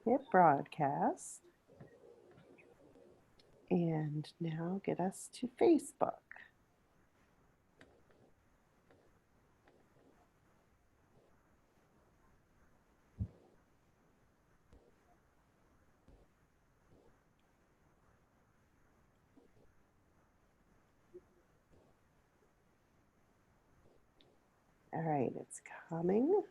Hit broadcast. And now get us to Facebook. All right, it's coming.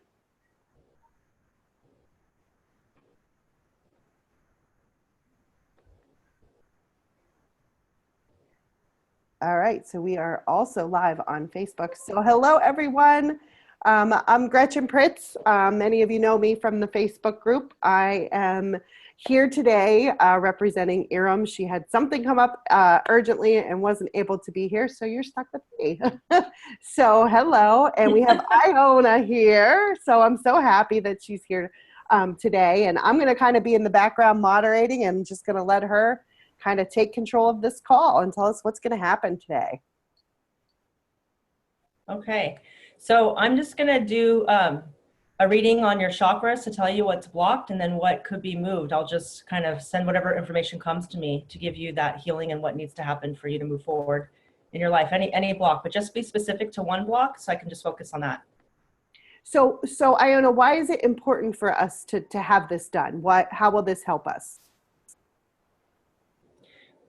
All right, so we are also live on Facebook. So hello, everyone. I'm Gretchen Pritz. Many of you know me from the Facebook group. I am here today representing Iram. She had something come up urgently and wasn't able to be here, so you're stuck with me. So hello, and we have Iona here. So I'm so happy that she's here today, and I'm going to kind of be in the background moderating and just going to let her kind of take control of this call and tell us what's going to happen today. Okay, so I'm just going to do a reading on your chakras to tell you what's blocked and then what could be moved. I'll just kind of send whatever information comes to me to give you that healing and what needs to happen for you to move forward in your life. Any block, but just be specific to one block so I can just focus on that. So Iona, why is it important for us to have this done? How will this help us?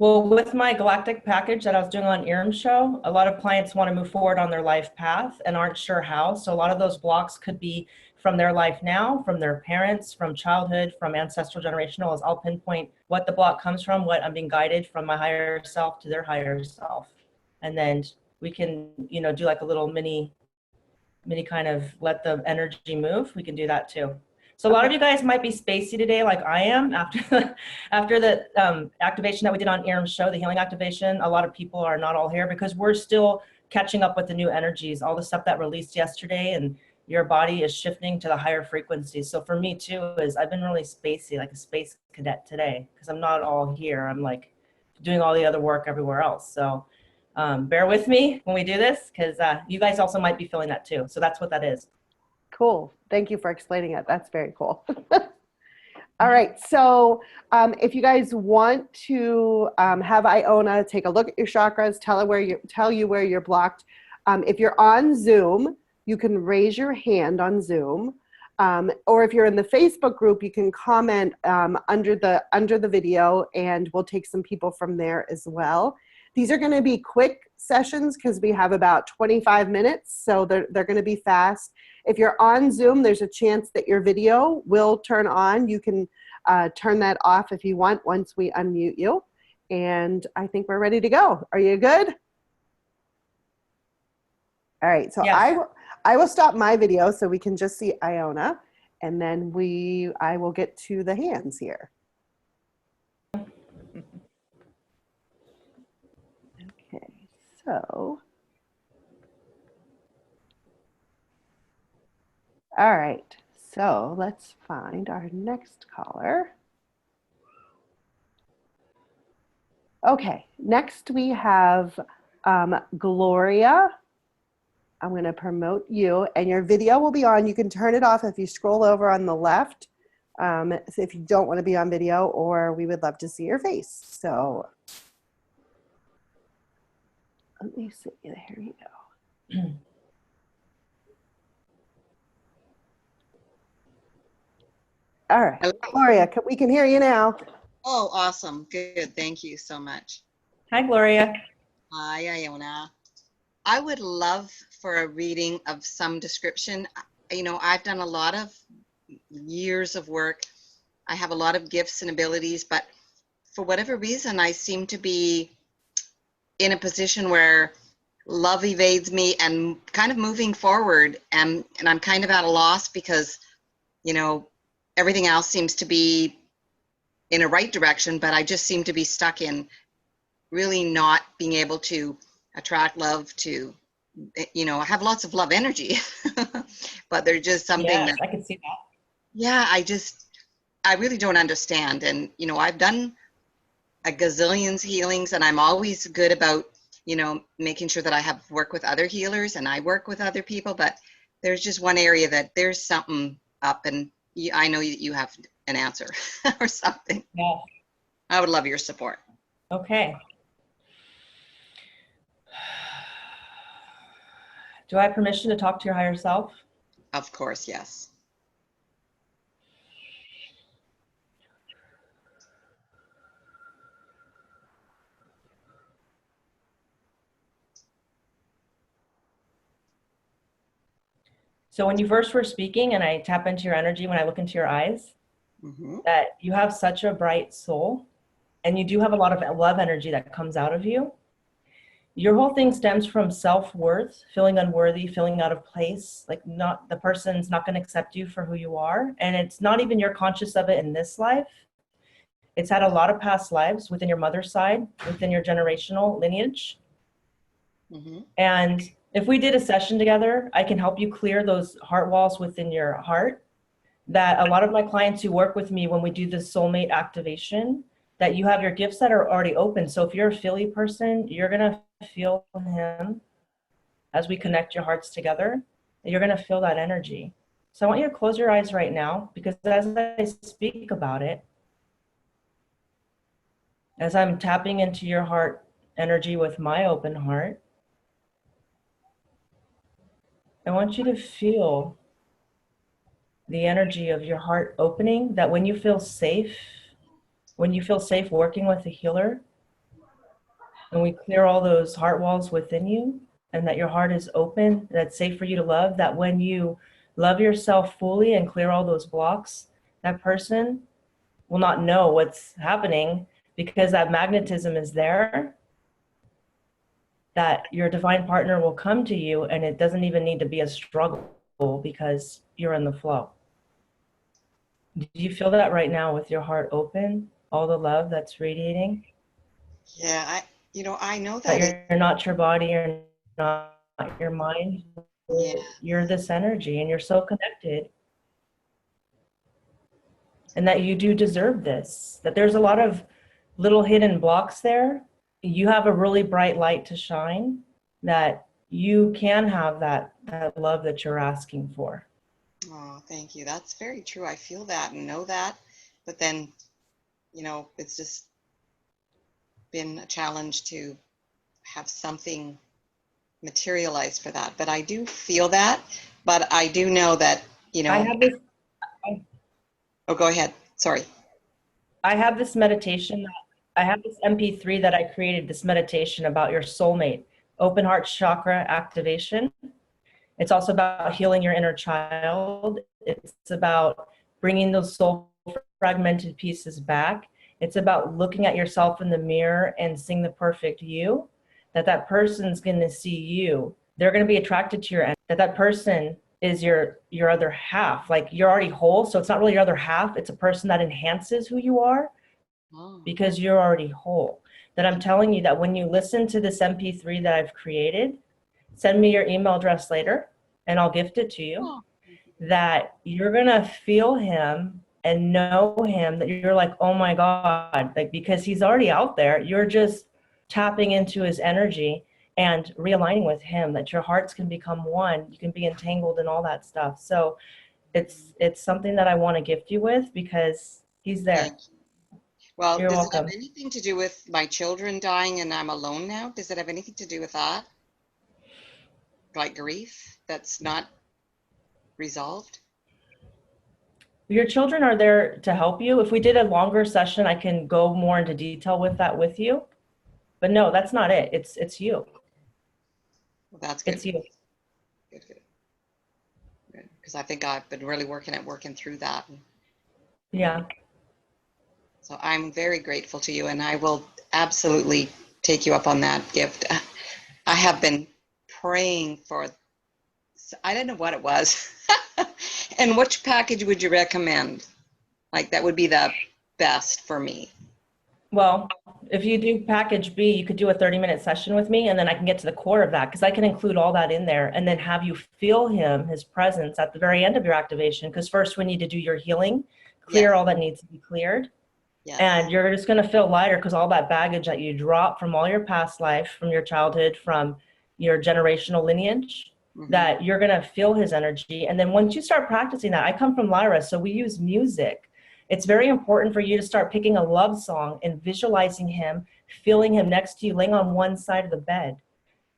Well, with my galactic package that I was doing on Iram's show, a lot of clients want to move forward on their life path and aren't sure how. So a lot of those blocks could be from their life now, from their parents, from childhood, from ancestral generational. As I'll pinpoint what the block comes from, what I'm being guided from my higher self to their higher self. And then we can, do like a little mini kind of let the energy move. We can do that too. So a lot of you guys might be spacey today, like I am, after the activation that we did on Iram's show, the healing activation. A lot of people are not all here because we're still catching up with the new energies, all the stuff that released yesterday, and your body is shifting to the higher frequencies. So for me too, I've been really spacey, like a space cadet today, because I'm not all here. I'm like doing all the other work everywhere else. So bear with me when we do this, because you guys also might be feeling that too. So that's what that is. Cool. Thank you for explaining it. That's very cool. All right. So if you guys want to have Iona take a look at your chakras, tell you where you're blocked. If you're on Zoom, you can raise your hand on Zoom. Or if you're in the Facebook group, you can comment under the video, and we'll take some people from there as well. These are going to be quick sessions because we have about 25 minutes, so they're going to be fast. If you're on Zoom, there's a chance that your video will turn on. You can turn that off if you want once we unmute you. And I think we're ready to go. Are you good? All right, so yes. I will stop my video so we can just see Iona, and then I will get to the hands here. Okay, so. All right, so let's find our next caller. Okay, next we have Gloria. I'm going to promote you, and your video will be on. You can turn it off if you scroll over on the left, if you don't want to be on video, or we would love to see your face. So let me see. Here you go. All right, hello. Gloria, we can hear you now. Oh, awesome. Good. Thank you so much. Hi, Gloria. Hi, Iona. I would love for a reading of some description. I've done a lot of years of work. I have a lot of gifts and abilities, but for whatever reason, I seem to be in a position where love evades me and kind of moving forward. And I'm kind of at a loss because, everything else seems to be in a right direction, but I just seem to be stuck in really not being able to attract love to, I have lots of love energy, but there's just something that I can see that. Yeah, I really don't understand. And, I've done a gazillions healings, and I'm always good about, making sure that I have work with other healers and I work with other people, but there's just one area that there's something up, and I know you have an answer or something. Yeah. I would love your support. Okay. Do I have permission to talk to your higher self? Of course, yes. So when you first were speaking and I tap into your energy, when I look into your eyes, Mm-hmm. that you have such a bright soul and you do have a lot of love energy that comes out of you. Your whole thing stems from self-worth, feeling unworthy, feeling out of place, like not the person's not going to accept you for who you are. And it's not even you're conscious of it in this life. It's had a lot of past lives within your mother's side, within your generational lineage. Mm-hmm. And if we did a session together, I can help you clear those heart walls within your heart. That a lot of my clients who work with me, when we do the soulmate activation, that you have your gifts that are already open. So if you're a Philly person, you're going to feel him as we connect your hearts together. You're going to feel that energy. So I want you to close your eyes right now, because as I speak about it, as I'm tapping into your heart energy with my open heart, I want you to feel the energy of your heart opening, that when you feel safe working with a healer, and we clear all those heart walls within you, and that your heart is open, that's safe for you to love, that when you love yourself fully and clear all those blocks, that person will not know what's happening because that magnetism is there, that your divine partner will come to you and it doesn't even need to be a struggle because you're in the flow. Do you feel that right now with your heart open, all the love that's radiating? Yeah, I know That that you're not your body, you're not your mind, yeah. you're this energy and you're so connected. And that you do deserve this, that there's a lot of little hidden blocks there. You have a really bright light to shine, that you can have that love that you're asking for. Oh, thank you. That's very true. I feel that and know that. But then, it's just been a challenge to have something materialize for that. But I do feel that. But I do know that, I have this Oh, go ahead. Sorry. I have this meditation, I have this MP3 that I created, this meditation about your soulmate, open heart chakra activation. It's also about healing your inner child. It's about bringing those soul fragmented pieces back. It's about looking at yourself in the mirror and seeing the perfect you, that person's going to see you. They're going to be attracted to your energy, that person is your other half. Like you're already whole, so it's not really your other half. It's a person that enhances who you are because you're already whole. That I'm telling you that when you listen to this MP3 that I've created, send me your email address later and I'll gift it to you, that you're going to feel him and know him, that you're like, oh my God, like, because he's already out there. You're just tapping into his energy and realigning with him, that your hearts can become one. You can be entangled in all that stuff. So it's something that I want to gift you with because he's there. Thank you. Well, You're does welcome. it have anything to do with my children dying and I'm alone now? Does it have anything to do with that? Like grief that's not resolved? Your children are there to help you. If we did a longer session, I can go more into detail with that with you. But no, that's not it. It's you. Well, that's good. It's you. Good. Because I think I've been really working through that. Yeah. So I'm very grateful to you, and I will absolutely take you up on that gift. I have been praying for, I don't know what it was. And which package would you recommend? Like that would be the best for me. Well, if you do package B, you could do a 30-minute session with me, and then I can get to the core of that because I can include all that in there and then have you feel him, his presence at the very end of your activation. Because first we need to do your healing, clear all that needs to be cleared. Yes. And you're just going to feel lighter because all that baggage that you dropped from all your past life, from your childhood, from your generational lineage, that you're going to feel his energy. And then once you start practicing that, I come from Lyra, so we use music. It's very important for you to start picking a love song and visualizing him, feeling him next to you, laying on one side of the bed.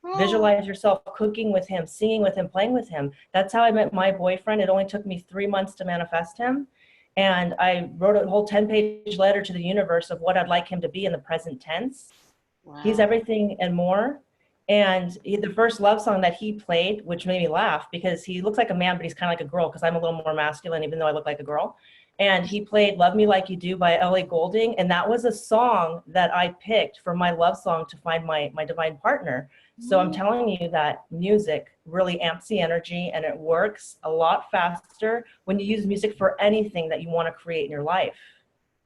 Oh. Visualize yourself cooking with him, singing with him, playing with him. That's how I met my boyfriend. It only took me 3 months to manifest him. And I wrote a whole 10-page letter to the universe of what I'd like him to be in the present tense. Wow. He's everything and more. And the first love song that he played, which made me laugh because he looks like a man, but he's kind of like a girl because I'm a little more masculine, even though I look like a girl. And he played Love Me Like You Do by Ellie Goulding. And that was a song that I picked for my love song to find my divine partner. So I'm telling you that music really amps the energy, and it works a lot faster when you use music for anything that you want to create in your life.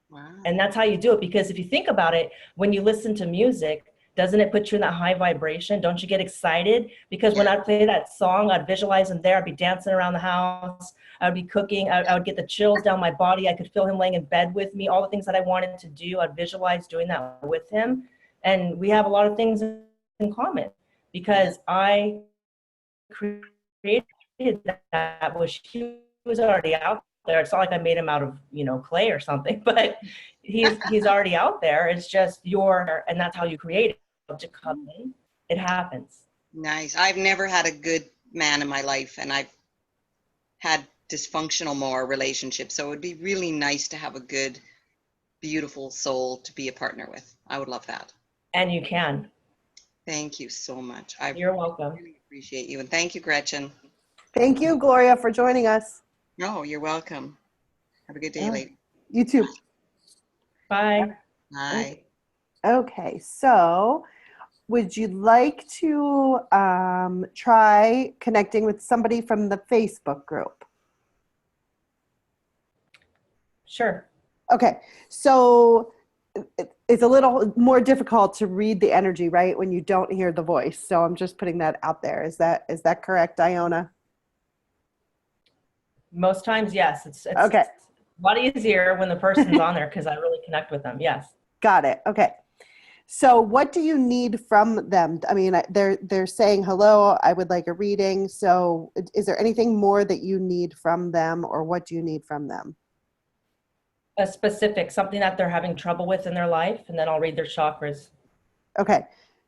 Wow. And that's how you do it. Because if you think about it, when you listen to music, doesn't it put you in that high vibration? Don't you get excited? Because when I play that song, I'd visualize him there. I'd be dancing around the house. I would be cooking. I would get the chills down my body. I could feel him laying in bed with me. All the things that I wanted to do, I'd visualize doing that with him. And we have a lot of things in common because I created that, which he was already out there. It's not like I made him out of, clay or something, but he's already out there. It's just and that's how you create it. To come in, it happens. Nice. I've never had a good man in my life, and I've had dysfunctional more relationships. So it would be really nice to have a good, beautiful soul to be a partner with. I would love that. And you can. Thank you so much. You're welcome. Really appreciate you. And thank you, Gretchen. Thank you, Gloria, for joining us. No, you're welcome. Have a good day, lady. You too. Bye. Bye. Okay, so would you like to try connecting with somebody from the Facebook group? Sure. Okay, so it's a little more difficult to read the energy, right, when you don't hear the voice. So I'm just putting that out there. Is that correct, Iona? Most times, yes. It's okay. A lot easier when the person's on there because I really connect with them. Yes. Got it. Okay. So what do you need from them? I mean, they're saying, hello, I would like a reading. So is there anything more that you need from them, or what do you need from them? A specific, something that they're having trouble with in their life, and then I'll read their chakras. Okay.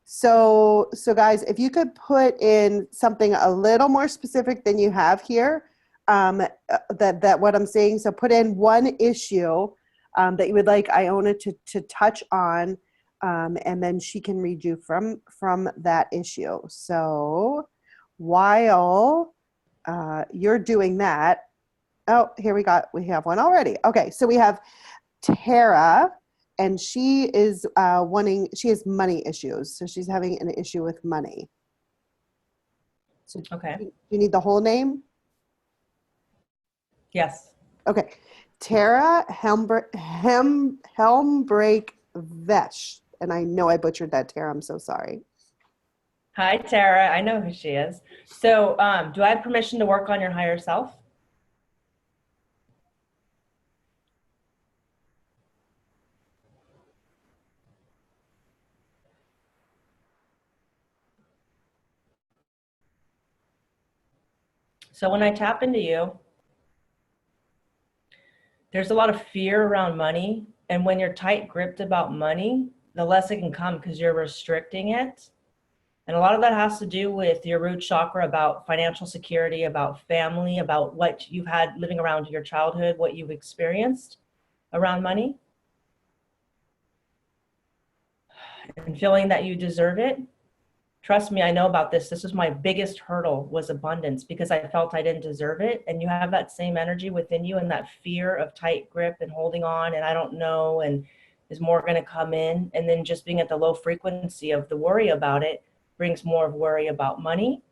So guys, if you could put in something a little more specific than you have here, that what I'm saying. So put in one issue that you would like Iona to touch on, and then she can read you from that issue. So while you're doing that, oh, here we have one already. Okay, so we have Tara, and she is she has money issues. So she's having an issue with money. So Okay. do you need the whole name? Yes. Okay. Tara Helmbreak Vesh. And I know I butchered that, Tara. I'm so sorry. Hi, Tara. I know who she is. So do I have permission to work on your higher self? So when I tap into you, there's a lot of fear around money. And when you're tight gripped about money, the less it can come because you're restricting it. And a lot of that has to do with your root chakra, about financial security, about family, about what you've had living around your childhood, what you've experienced around money. And feeling that you deserve it. Trust me, I know about this. This was my biggest hurdle, was abundance, because I felt I didn't deserve it. And you have that same energy within you and that fear of tight grip and holding on and I don't know, and is more going to come in. And then just being at the low frequency of the worry about it brings more of worry about money.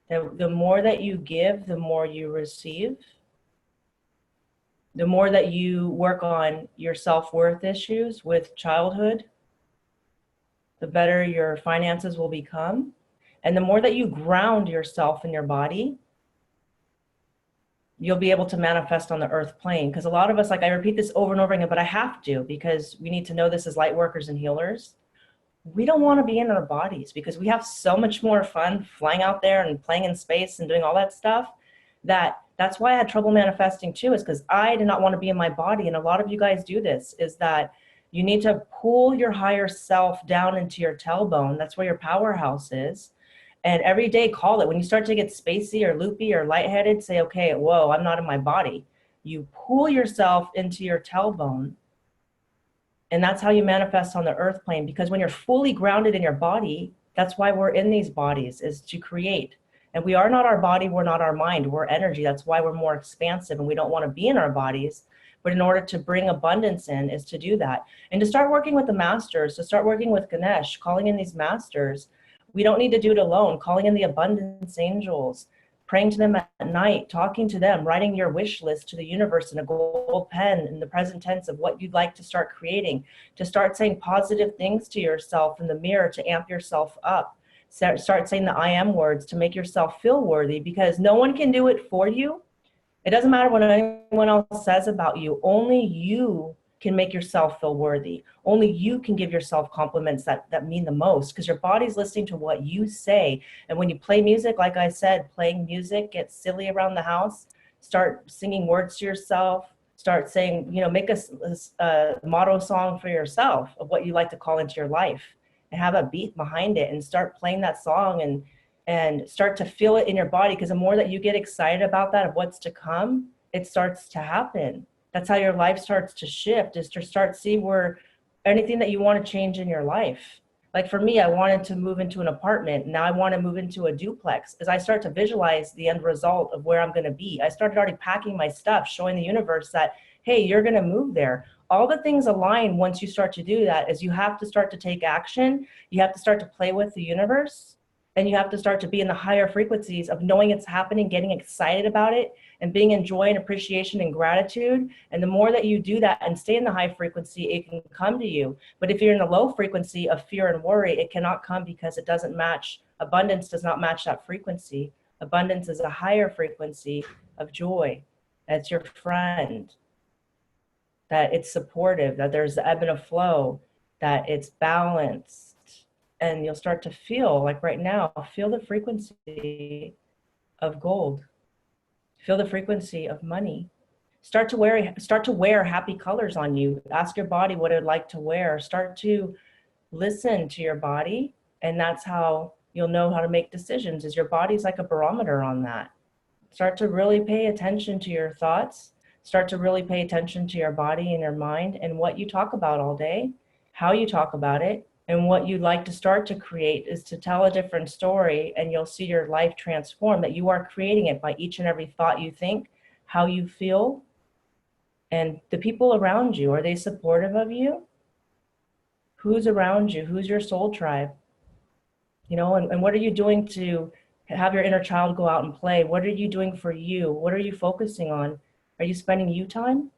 The more that you give, the more you receive. The more that you work on your self-worth issues with childhood, the better your finances will become. And the more that you ground yourself in your body, you'll be able to manifest on the earth plane. Because a lot of us, like I repeat this over and over again, but I have to, because we need to know this as light workers and healers. we don't want to be in our bodies because we have so much more fun flying out there and playing in space and doing all that stuff. That's why I had trouble manifesting too, is because I did not want to be in my body. And a lot of you guys do this, is that you need to pull your higher self down into your tailbone. That's where your powerhouse is. And every day call it. When you start to get spacey or loopy or lightheaded, say, okay, whoa, I'm not in my body. You pull yourself into your tailbone. And that's how you manifest on the earth plane, because when you're fully grounded in your body, that's why we're in these bodies, is to create. And we are not our body, we're not our mind, we're energy. That's why we're more expansive and we don't want to be in our bodies. But in order to bring abundance in is to do that. And to start working with the masters, to start working with Ganesh, calling in these masters. We don't need to do it alone, calling in the abundance angels, praying to them at night, talking to them, writing your wish list to the universe in a gold pen in the present tense of what you'd like to start creating, to start saying positive things to yourself in the mirror to amp yourself up. Start saying the I am words to make yourself feel worthy, because no one can do it for you. It doesn't matter what anyone else says about you. Only you can make yourself feel worthy. Only you can give yourself compliments that mean the most, because your body's listening to what you say. And when you play music, like I said, playing music, get silly around the house, start singing words to yourself, start saying, make a motto song for yourself of what you like to call into your life, and have a beat behind it, and start playing that song and start to feel it in your body. Because the more that you get excited about that, of what's to come, it starts to happen. That's how your life starts to shift, is to start see where anything that you want to change in your life. Like for me, I wanted to move into an apartment. Now I want to move into a duplex. As I start to visualize the end result of where I'm going to be, I started already packing my stuff, showing the universe that, hey, you're going to move there. All the things align once you start to do that. Is you have to start to take action. You have to start to play with the universe. And you have to start to be in the higher frequencies of knowing it's happening, getting excited about it, and being in joy and appreciation and gratitude. And the more that you do that and stay in the high frequency, it can come to you. But if you're in the low frequency of fear and worry, it cannot come, because it doesn't match. Abundance does not match that frequency. Abundance is a higher frequency of joy. That's your friend. That it's supportive, that there's the ebb and a flow, that it's balanced. And you'll start to feel like right now, feel the frequency of gold. Feel the frequency of money. Start to wear happy colors on you. Ask your body what it'd like to wear. Start to listen to your body. And that's how you'll know how to make decisions, is your body's like a barometer on that. Start to really pay attention to your thoughts. Start to really pay attention to your body and your mind and what you talk about all day, how you talk about it. And what you'd like to start to create is to tell a different story, and you'll see your life transform, that you are creating it by each and every thought you think, how you feel, and the people around you. Are they supportive of you? Who's around you? Who's your soul tribe? And what are you doing to have your inner child go out and play? What are you doing for you? What are you focusing on? Are you spending you time?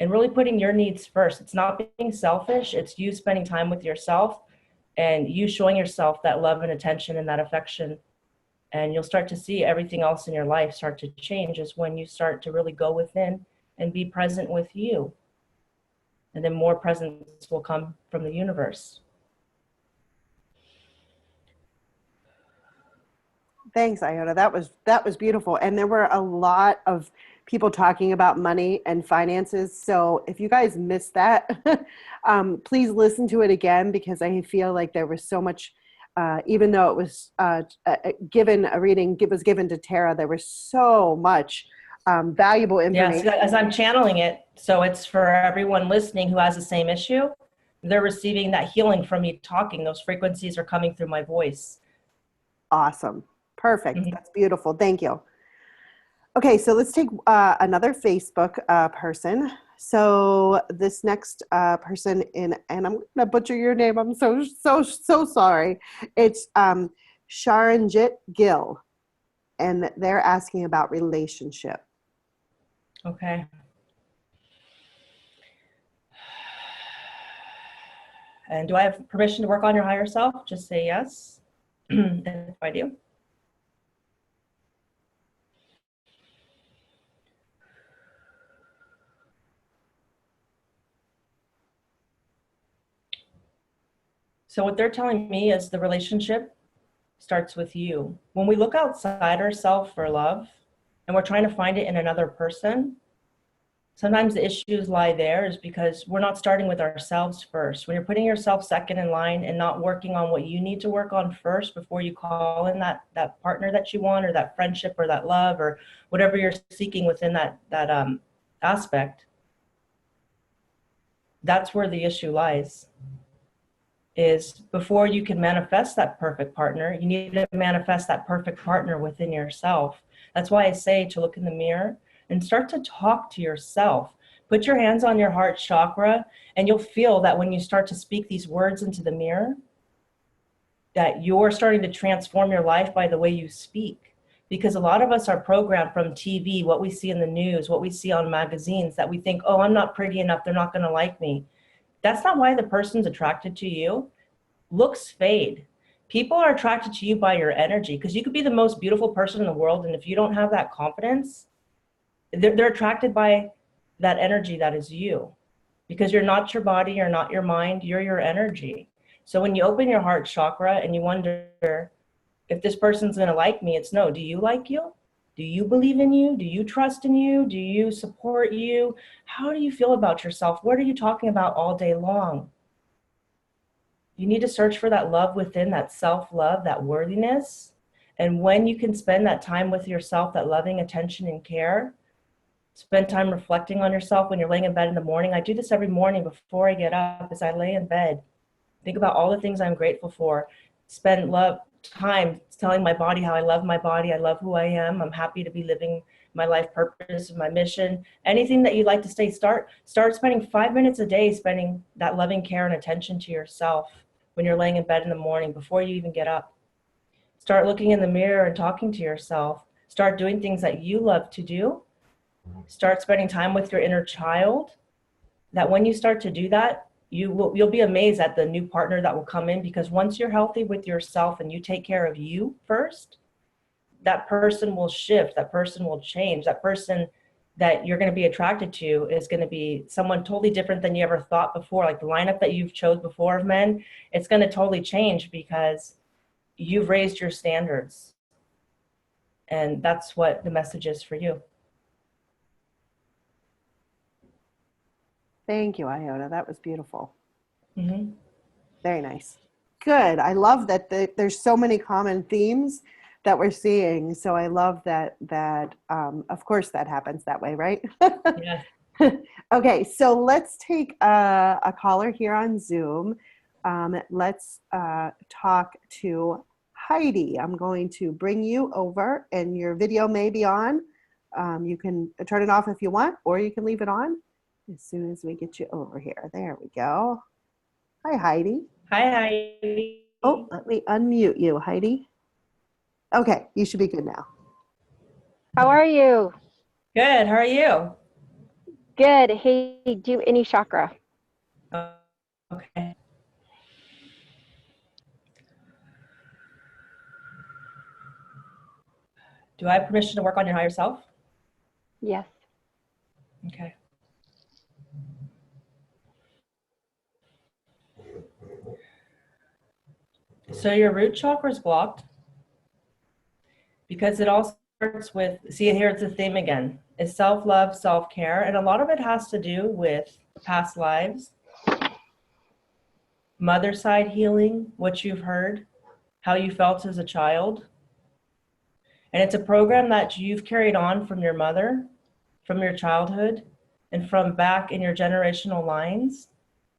And really putting your needs first. It's not being selfish. It's you spending time with yourself and you showing yourself that love and attention and that affection. And you'll start to see everything else in your life start to change, is when you start to really go within and be present with you. And then more presence will come from the universe. Thanks, Iona. That was beautiful. And there were a lot of people talking about money and finances. So if you guys missed that, please listen to it again, because I feel like there was so much, even though it was given a reading, it was given to Tara, there was so much valuable information. Yes, as I'm channeling it. So it's for everyone listening who has the same issue. They're receiving that healing from me talking. Those frequencies are coming through my voice. Awesome. Perfect. Mm-hmm. That's beautiful. Thank you. Okay, so let's take another Facebook person. So this next person and I'm going to butcher your name. I'm so sorry. It's Sharonjit Gill, and they're asking about relationship. Okay. And do I have permission to work on your higher self? Just say yes. If I do. So what they're telling me is the relationship starts with you. When we look outside ourselves for love and we're trying to find it in another person, sometimes the issues lie there is because we're not starting with ourselves first. When you're putting yourself second in line and not working on what you need to work on first before you call in that partner that you want, or that friendship, or that love, or whatever you're seeking within that aspect, that's where the issue lies. Is before you can manifest that perfect partner, you need to manifest that perfect partner within yourself. That's why I say to look in the mirror and start to talk to yourself. Put your hands on your heart chakra, and you'll feel that when you start to speak these words into the mirror, that you're starting to transform your life by the way you speak. Because a lot of us are programmed from TV, what we see in the news, what we see on magazines, that we think, oh, I'm not pretty enough, they're not going to like me. That's not why the person's attracted to you. Looks fade. People are attracted to you by your energy, because you could be the most beautiful person in the world, and if you don't have that confidence, they're attracted by that energy that is you, because you're not your body, you're not your mind, you're your energy. So when you open your heart chakra and you wonder if this person's going to like me, it's no. Do you like you? Do you believe in you? Do you trust in you? Do you support you? How do you feel about yourself? What are you talking about all day long? You need to search for that love within, that self-love, that worthiness. And when you can spend that time with yourself, that loving attention and care, spend time reflecting on yourself when you're laying in bed in the morning. I do this every morning before I get up. As I lay in bed, think about all the things I'm grateful for. Spend time telling my body how I love my body. I love who I am. I'm happy to be living my life purpose and my mission. Anything that you'd like to say, start spending 5 minutes a day, spending that loving care and attention to yourself when you're laying in bed in the morning before you even get up. Start looking in the mirror and talking to yourself. Start doing things that you love to do. Start spending time with your inner child. That when you start to do that, you'll be amazed at the new partner that will come in, because once you're healthy with yourself and you take care of you first, that person will shift, that person will change, that person that you're going to be attracted to is going to be someone totally different than you ever thought before. Like the lineup that you've chose before of men, it's going to totally change because you've raised your standards. And that's what the message is for you. Thank you, Iona. That was beautiful. Mm-hmm. Very nice. Good. I love that there's so many common themes that we're seeing. So I love that of course that happens that way, right? Yeah. Okay, so let's take a caller here on Zoom. Let's talk to Heidi. I'm going to bring you over, and your video may be on. You can turn it off if you want, or you can leave it on as soon as we get you over here. There we go. Hi, Heidi. Hi, Heidi. Oh, let me unmute you, Heidi. Okay, you should be good now. How are you? Good. How are you? Good. Hey, do any chakra. Okay. Do I have permission to work on your higher self? Yes. Okay. So your root chakra is blocked because it all starts with, see here it's a theme again, is self-love, self-care, and a lot of it has to do with past lives, mother side healing, what you've heard, how you felt as a child. And it's a program that you've carried on from your mother, from your childhood, and from back in your generational lines.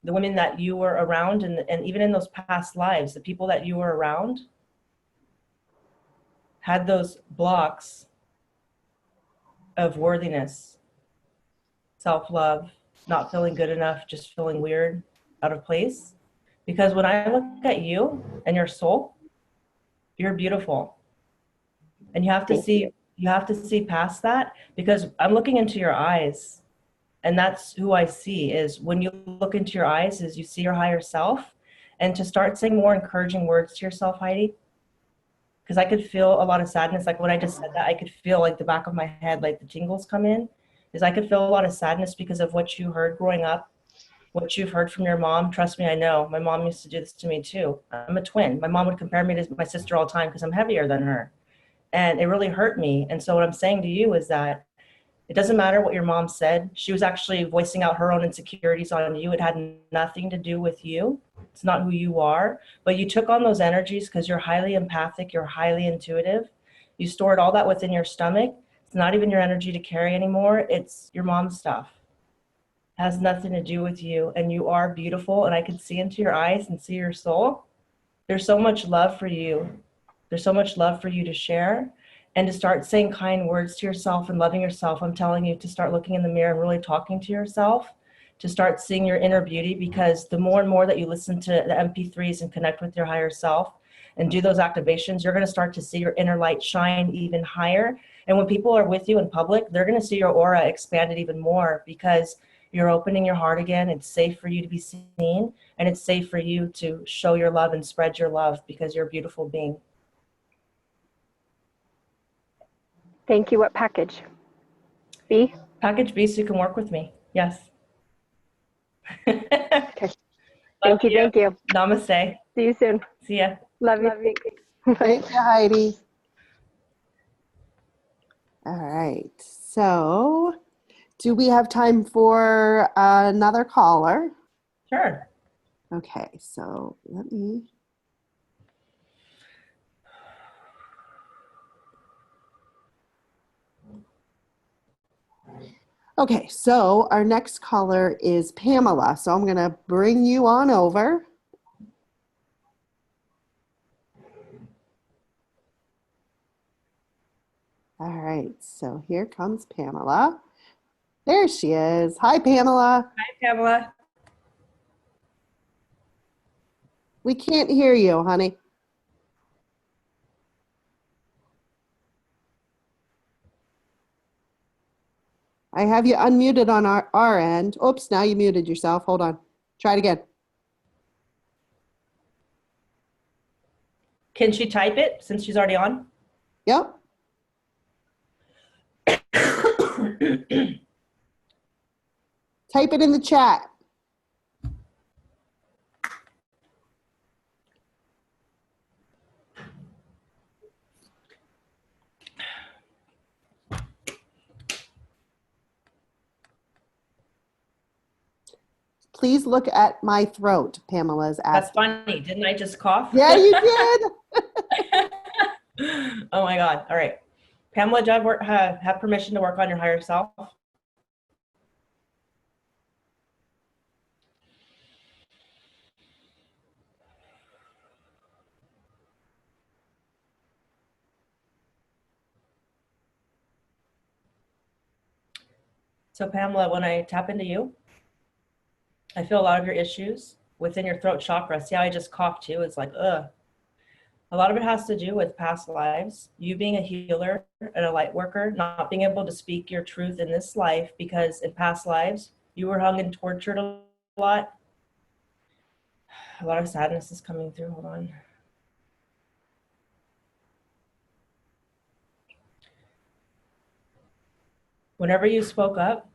The women that you were around, and even in those past lives, the people that you were around had those blocks of worthiness, self-love, not feeling good enough, just feeling weird, out of place. Because when I look at you and your soul, you're beautiful. And you have to see past that, because I'm looking into your eyes. And that's who I see, is when you look into your eyes, is you see your higher self. And to start saying more encouraging words to yourself, Heidi, because I could feel a lot of sadness. Like when I just said that, I could feel like the back of my head, like the tingles come in, is I could feel a lot of sadness because of what you heard growing up what you've heard from your mom, trust me, I know. My mom used to do this to me too. I'm a twin. My mom would compare me to my sister all the time because I'm heavier than her. And it really hurt me. And so what I'm saying to you is that it doesn't matter what your mom said. She was actually voicing out her own insecurities on you. It had nothing to do with you. It's not who you are. But you took on those energies because you're highly empathic. You're highly intuitive. You stored all that within your stomach. It's not even your energy to carry anymore. It's your mom's stuff. It has nothing to do with you. And you are beautiful. And I can see into your eyes and see your soul. There's so much love for you. There's so much love for you to share. And to start saying kind words to yourself and loving yourself. I'm telling you to start looking in the mirror and really talking to yourself, to start seeing your inner beauty, because the more and more that you listen to the MP3s and connect with your higher self and do those activations, you're going to start to see your inner light shine even higher. And when people are with you in public, they're going to see your aura expanded even more because you're opening your heart again. It's safe for you to be seen, and it's safe for you to show your love and spread your love because you're a beautiful being. Thank you. What package? B? Package B, so you can work with me. Yes. Okay. Thank you. Thank you. Namaste. See you soon. See ya. Love you. Bye. Thank you, Heidi. All right. So, do we have time for another caller? Sure. Okay. So let me. Okay, so our next caller is Pamela. So I'm going to bring you on over. All right, so here comes Pamela. There she is. Hi, Pamela. Hi, Pamela. We can't hear you, honey. I have you unmuted on our end. Oops, now you muted yourself. Hold on. Try it again. Can she type it since she's already on? Yep. Type it in the chat. Please look at my throat, Pamela's asking. That's funny. Didn't I just cough? Yeah, you did. Oh my God. All right. Pamela, do you have permission to work on your higher self? So Pamela, when I tap into you, I feel a lot of your issues within your throat chakra. See how I just coughed too? It's like, ugh. A lot of it has to do with past lives, you being a healer and a light worker, not being able to speak your truth in this life because in past lives, you were hung and tortured a lot. A lot of sadness is coming through. Hold on. Whenever you spoke up,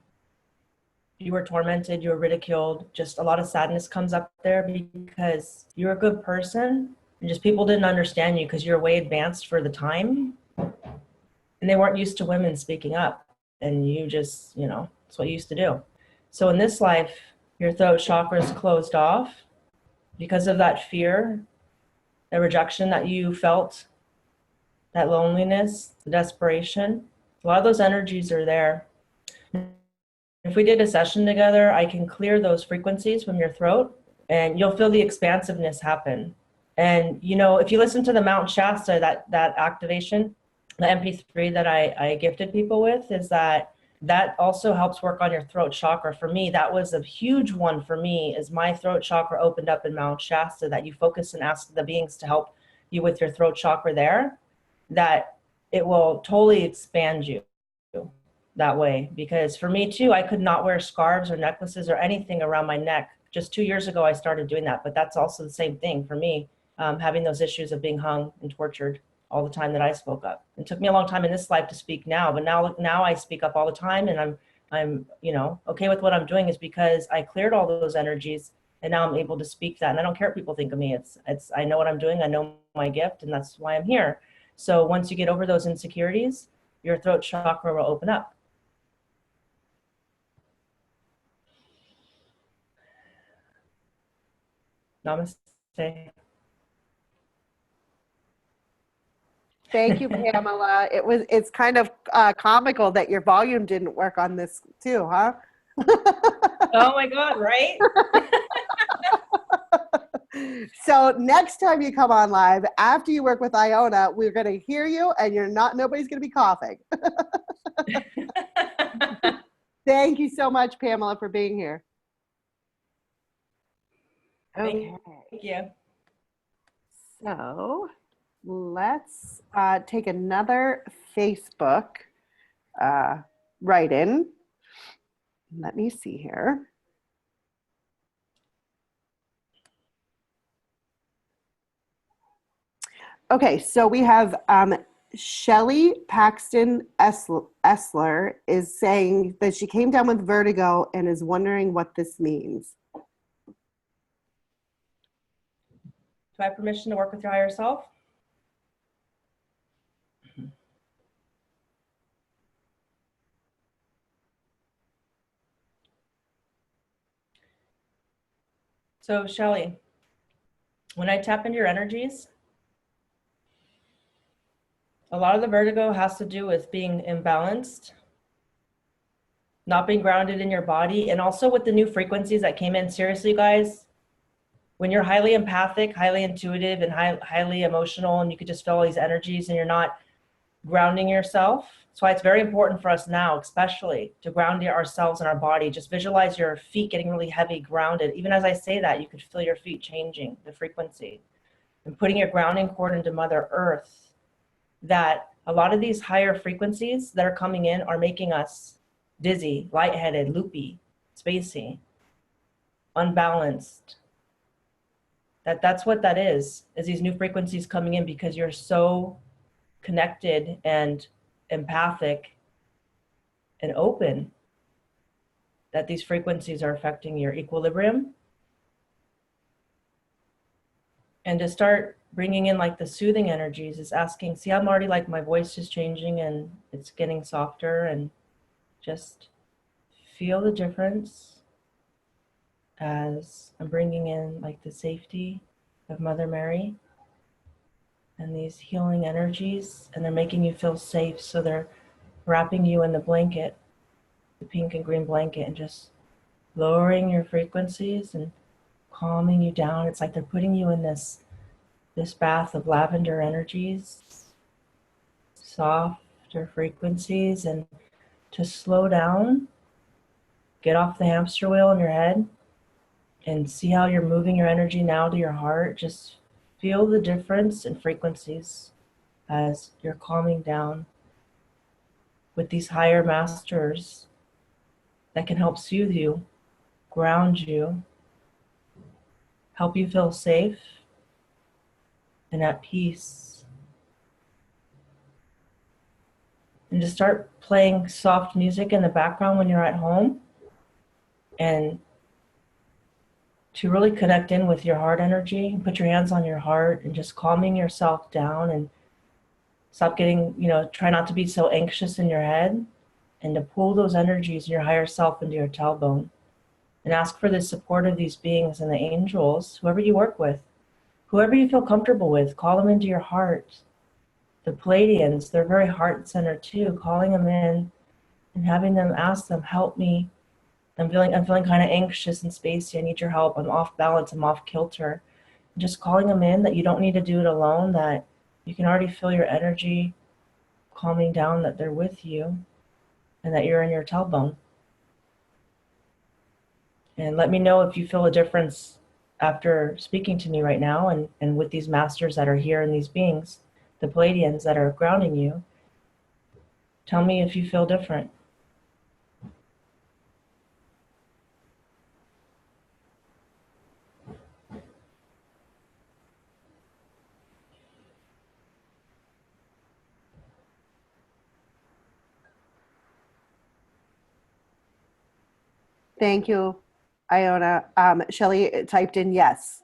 you were tormented, you were ridiculed. Just a lot of sadness comes up there because you're a good person and just people didn't understand you because you're way advanced for the time. And they weren't used to women speaking up. And you just, you know, it's what you used to do. So in this life, your throat chakra is closed off because of that fear, the rejection that you felt, that loneliness, the desperation. A lot of those energies are there. If we did a session together, I can clear those frequencies from your throat and you'll feel the expansiveness happen. And, you know, if you listen to the Mount Shasta, that activation, the MP3 that I gifted people with, is that also helps work on your throat chakra. For me, that was a huge one for me, is my throat chakra opened up in Mount Shasta, that you focus and ask the beings to help you with your throat chakra there, that it will totally expand you that way. Because for me too, I could not wear scarves or necklaces or anything around my neck. Just 2 years ago, I started doing that, but that's also the same thing for me, having those issues of being hung and tortured all the time that I spoke up. It took me a long time in this life to speak now, but now I speak up all the time, and I'm, okay with what I'm doing is because I cleared all those energies and now I'm able to speak that. And I don't care what people think of me. I know what I'm doing. I know my gift, and that's why I'm here. So once you get over those insecurities, your throat chakra will open up. Namaste. Thank you, Pamela. It's kind of comical that your volume didn't work on this too, huh? Oh my God, right? So next time you come on live, after you work with Iona, we're going to hear you and nobody's going to be coughing. Thank you so much, Pamela, for being here. Okay. Thank you. So let's take another Facebook write-in. Let me see here. Okay, so we have Shelley Paxton Essler is saying that she came down with vertigo and is wondering what this means. Do I have permission to work with your higher self? So, Shelley, when I tap into your energies, a lot of the vertigo has to do with being imbalanced, not being grounded in your body, and also with the new frequencies that came in. Seriously, guys, when you're highly empathic, highly intuitive, and highly emotional, and you could just feel all these energies and you're not grounding yourself. That's why it's very important for us now, especially to ground ourselves in our body. Just visualize your feet getting really heavy, grounded. Even as I say that, you could feel your feet changing the frequency and putting your grounding cord into Mother Earth. That a lot of these higher frequencies that are coming in are making us dizzy, lightheaded, loopy, spacey, unbalanced. That's what that is these new frequencies coming in because you're so connected and empathic and open that these frequencies are affecting your equilibrium. And to start bringing in like the soothing energies is asking, see, I'm already like my voice is changing and it's getting softer, and just feel the difference as I'm bringing in like the safety of Mother Mary and these healing energies, and they're making you feel safe. So they're wrapping you in the blanket, the pink and green blanket, and just lowering your frequencies and calming you down. It's like they're putting you in this bath of lavender energies, softer frequencies, and to slow down, get off the hamster wheel in your head and see how you're moving your energy now to your heart. Just feel the difference in frequencies as you're calming down with these higher masters that can help soothe you, ground you, help you feel safe and at peace. And just start playing soft music in the background when you're at home, and to really connect in with your heart energy and put your hands on your heart and just calming yourself down and stop getting, try not to be so anxious in your head, and to pull those energies in your higher self into your tailbone and ask for the support of these beings and the angels, whoever you work with, whoever you feel comfortable with, call them into your heart. The Pleiadians, they're very heart centered too, calling them in and having them ask them, help me. I'm feeling kind of anxious and spacey. I need your help. I'm off balance. I'm off kilter. And just calling them in, that you don't need to do it alone, that you can already feel your energy calming down, that they're with you and that you're in your tailbone. And let me know if you feel a difference after speaking to me right now and with these masters that are here and these beings, the Pleiadians that are grounding you. Tell me if you feel different. Thank you, Iona. Shelley typed in yes.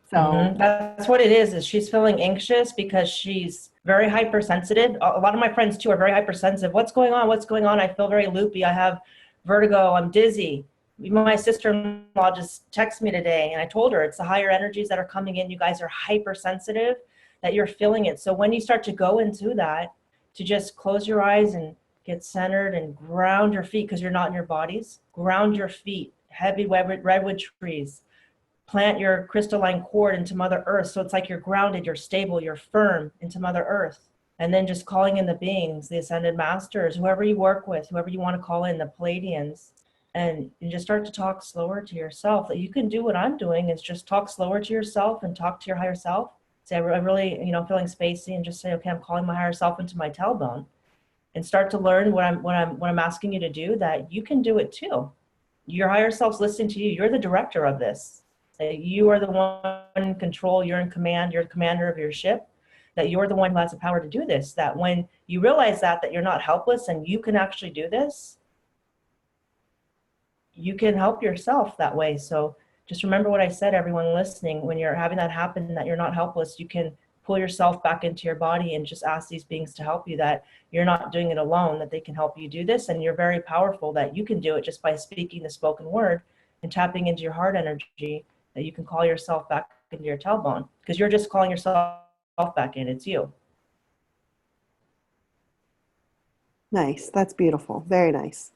So That's what it is she's feeling anxious because she's very hypersensitive. A lot of my friends too are very hypersensitive. What's going on? What's going on? I feel very loopy. I have vertigo. I'm dizzy. Even my sister-in-law just texted me today and I told her it's the higher energies that are coming in. You guys are hypersensitive, that you're feeling it. So when you start to go into that, to just close your eyes and get centered and ground your feet, because you're not in your bodies. Ground your feet, heavy redwood trees. Plant your crystalline cord into Mother Earth. So it's like you're grounded, you're stable, you're firm into Mother Earth. And then just calling in the beings, the ascended masters, whoever you work with, whoever you want to call in, the Pleiadians. And you just start to talk slower to yourself. That you can do what I'm doing is just talk slower to yourself and talk to your higher self. Say, I'm really, feeling spacey, and just say, okay, I'm calling my higher self into my tailbone. And start to learn what I'm asking you to do, that you can do it too. Your higher self's listening to you. You're the director of this. That you are the one in control, you're in command, you're the commander of your ship, that you're the one who has the power to do this, that when you realize that you're not helpless and you can actually do this, you can help yourself that way. So just remember what I said, everyone listening, when you're having that happen, that you're not helpless, you can pull yourself back into your body and just ask these beings to help you, that you're not doing it alone, that they can help you do this, and you're very powerful, that you can do it just by speaking the spoken word and tapping into your heart energy, that you can call yourself back into your tailbone, because you're just calling yourself back in. It's you. nice. That's beautiful. Very nice.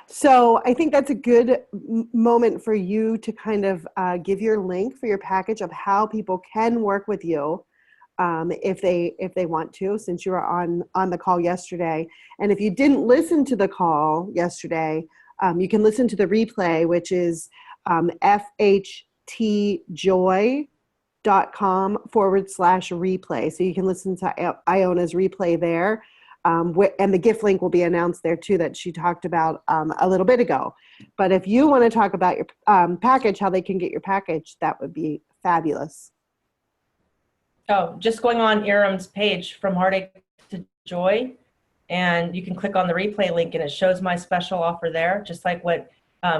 So I think that's a good moment for you to kind of give your link for your package of how people can work with you if they want to, since you were on the call yesterday. And if you didn't listen to the call yesterday, you can listen to the replay, which is ftjoy.com/replay. So you can listen to Iona's replay there. And the gift link will be announced there too, that she talked about a little bit ago. But if you want to talk about your package, how they can get your package, that would be fabulous. Oh, just going on Iram's page, From Heartache to Joy, and you can click on the replay link and it shows my special offer there, just like what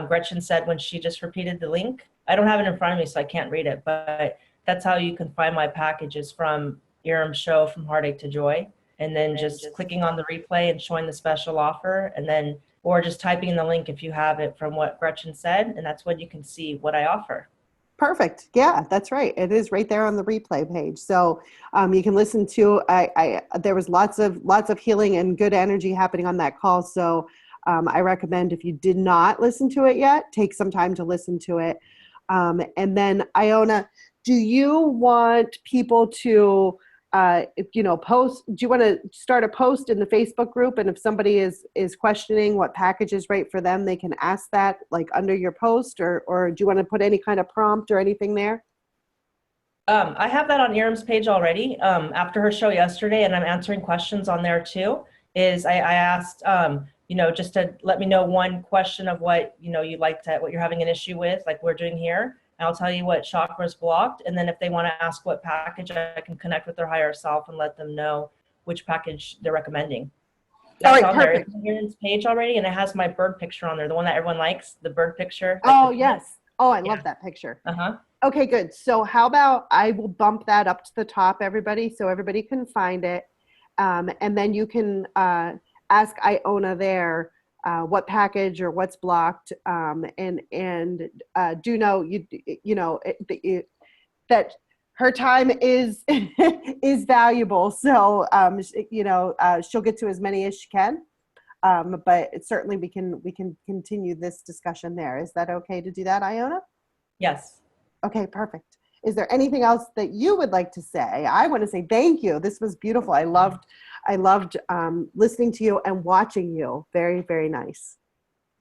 Gretchen said when she just repeated the link. I don't have it in front of me, so I can't read it, but that's how you can find my packages from Iram's show, From Heartache to Joy. And then just clicking on the replay and showing the special offer, and then, or just typing in the link if you have it from what Gretchen said, and that's when you can see what I offer. Perfect. Yeah, that's right. It is right there on the replay page. So you can listen to, there was lots of healing and good energy happening on that call. So I recommend, if you did not listen to it yet, take some time to listen to it. And then Iona, do you want people to, post, do you want to start a post in the Facebook group? And if somebody is questioning what package is right for them, they can ask that like under your post, or do you want to put any kind of prompt or anything there? I have that on Iram's page already after her show yesterday, and I'm answering questions on there too. I asked, just to let me know one question of what, you'd like to, what you're having an issue with, like we're doing here. And I'll tell you what chakra is blocked. And then if they want to ask what package, I can connect with their higher self and let them know which package they're recommending. That's All right, on perfect. there. It's on Iram's page already, and it has my bird picture on there, the one that everyone likes, the bird picture. Oh, yes. Oh, I love that picture. Uh-huh. Okay, good. So how about I will bump that up to the top, everybody, so everybody can find it. And then you can ask Iona there what package or what's blocked, and do know that her time is is valuable. So she'll get to as many as she can. But certainly we can continue this discussion there. Is that okay to do that, Iona? Yes. Okay, perfect. Is there anything else that you would like to say? I want to say thank you. This was beautiful. I loved listening to you and watching you. Very, very nice.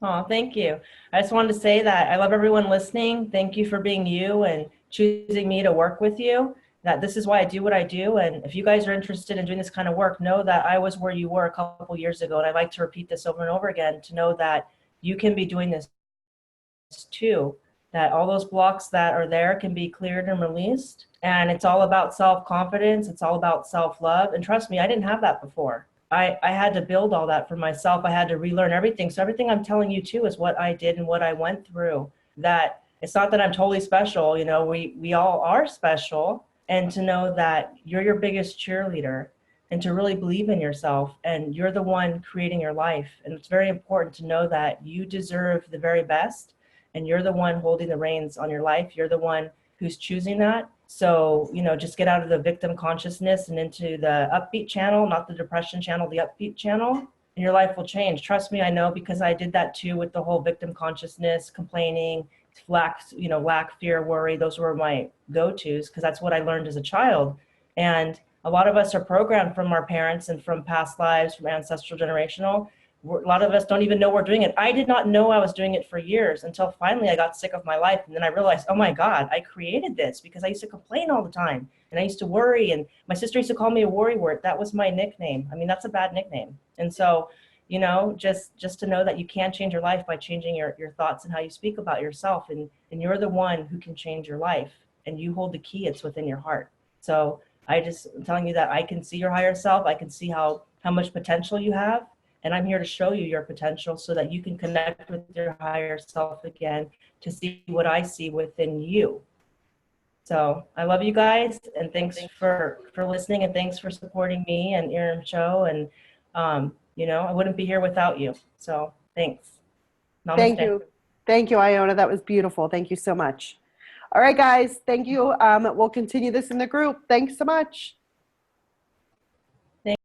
Oh, thank you. I just wanted to say that I love everyone listening. Thank you for being you and choosing me to work with you. That this is why I do what I do. And if you guys are interested in doing this kind of work, know that I was where you were a couple years ago. And I like to repeat this over and over again to know that you can be doing this too. That all those blocks that are there can be cleared and released. And it's all about self-confidence. It's all about self-love. And trust me, I didn't have that before. I had to build all that for myself. I had to relearn everything. So everything I'm telling you too is what I did and what I went through. That it's not that I'm totally special, you know, we all are special. And to know that you're your biggest cheerleader and to really believe in yourself and you're the one creating your life. And it's very important to know that you deserve the very best and you're the one holding the reins on your life. You're the one who's choosing that. So, you know, just get out of the victim consciousness and into the upbeat channel, not the depression channel, the upbeat channel, and your life will change. Trust me, I know, because I did that too with the whole victim consciousness, complaining, lack, fear, worry. Those were my go-tos because that's what I learned as a child. And a lot of us are programmed from our parents and from past lives, from ancestral generational. A lot of us don't even know we're doing it. I did not know I was doing it for years until finally I got sick of my life. And then I realized, oh my God, I created this because I used to complain all the time and I used to worry. And my sister used to call me a worry wart. That was my nickname. I mean, that's a bad nickname. And so, you know, just to know that you can change your life by changing your thoughts and how you speak about yourself. And you're the one who can change your life and you hold the key. It's within your heart. So I'm telling you that I can see your higher self. I can see how much potential you have. And I'm here to show you your potential so that you can connect with your higher self again to see what I see within you. So I love you guys and thanks for listening and thanks for supporting me and Iram Show. And, you know, I wouldn't be here without you. So thanks. Namaste. Thank you. Thank you, Iona. That was beautiful. Thank you so much. All right, guys. Thank you. We'll continue this in the group. Thanks so much.